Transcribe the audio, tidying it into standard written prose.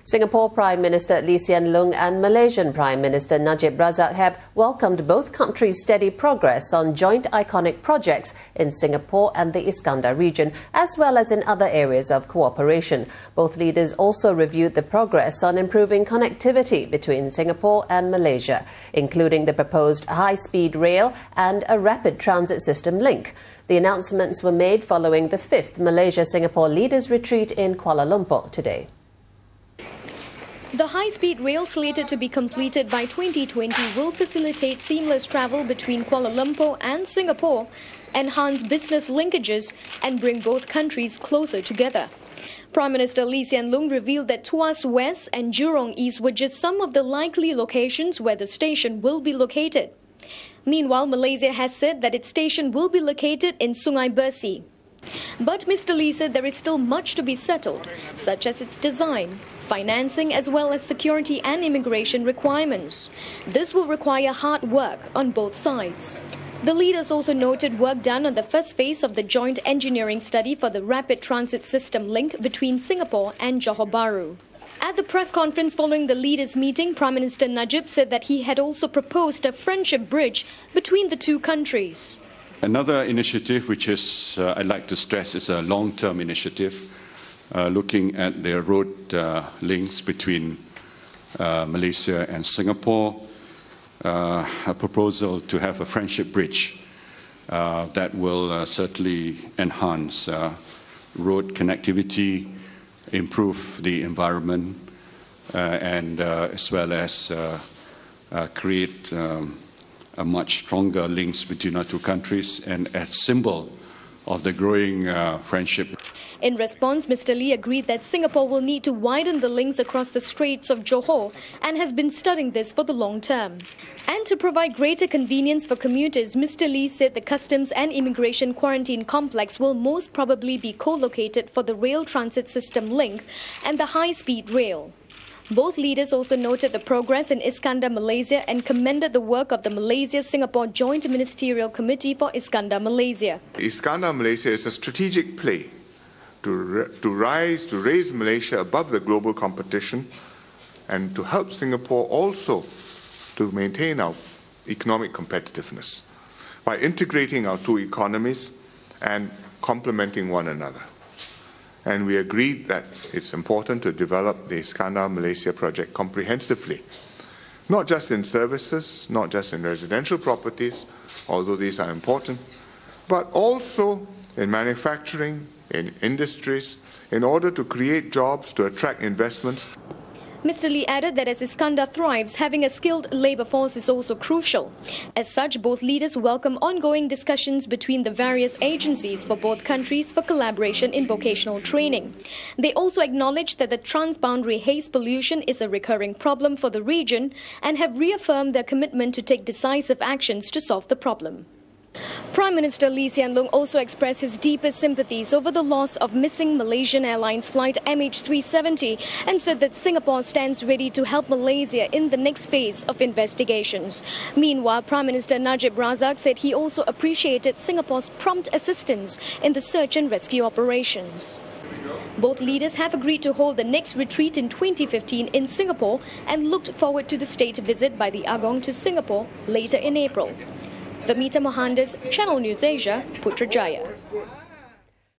Singapore Prime Minister Lee Hsien Loong and Malaysian Prime Minister Najib Razak have welcomed both countries' steady progress on joint iconic projects in Singapore and the Iskandar region, as well as in other areas of cooperation. Both leaders also reviewed the progress on improving connectivity between Singapore and Malaysia, including the proposed high-speed rail and a rapid transit system link. The announcements were made following the 5th Malaysia-Singapore Leaders Retreat in Kuala Lumpur today. The high-speed rail slated to be completed by 2020 will facilitate seamless travel between Kuala Lumpur and Singapore, enhance business linkages and bring both countries closer together. Prime Minister Lee Hsien Loong revealed that Tuas West and Jurong East were just some of the likely locations where the station will be located. Meanwhile, Malaysia has said that its station will be located in Sungai Bersih. But Mr. Lee said there is still much to be settled, such as its design, financing as well as security and immigration requirements. This will require hard work on both sides. The leaders also noted work done on the first phase of the joint engineering study for the rapid transit system link between Singapore and Johor Bahru. At the press conference following the leaders' meeting, Prime Minister Najib said that he had also proposed a friendship bridge between the two countries. Another initiative which is, I'd like to stress, is a long-term initiative, looking at the road links between Malaysia and Singapore, a proposal to have a friendship bridge that will certainly enhance road connectivity, improve the environment, and as well as create a much stronger links between our two countries and a symbol of the growing friendship. In response, Mr. Lee agreed that Singapore will need to widen the links across the Straits of Johor and has been studying this for the long term. And to provide greater convenience for commuters, Mr. Lee said the Customs and Immigration Quarantine Complex will most probably be co-located for the rail transit system link and the high-speed rail. Both leaders also noted the progress in Iskandar, Malaysia, and commended the work of the Malaysia-Singapore Joint Ministerial Committee for Iskandar, Malaysia. Iskandar, Malaysia is a strategic play to raise Malaysia above the global competition and to help Singapore also to maintain our economic competitiveness by integrating our two economies and complementing one another. And we agreed that it's important to develop the Iskandar Malaysia project comprehensively, not just in services, not just in residential properties, although these are important, but also in manufacturing, in industries, in order to create jobs, to attract investments. Mr. Lee added that as Iskandar thrives, having a skilled labour force is also crucial. As such, both leaders welcome ongoing discussions between the various agencies for both countries for collaboration in vocational training. They also acknowledged that the transboundary haze pollution is a recurring problem for the region and have reaffirmed their commitment to take decisive actions to solve the problem. Prime Minister Lee Hsien Loong also expressed his deepest sympathies over the loss of missing Malaysian Airlines flight MH370 and said that Singapore stands ready to help Malaysia in the next phase of investigations. Meanwhile, Prime Minister Najib Razak said he also appreciated Singapore's prompt assistance in the search and rescue operations. Both leaders have agreed to hold the next retreat in 2015 in Singapore and looked forward to the state visit by the Agong to Singapore later in April. Vamita Mohandas, Channel News Asia, Putrajaya.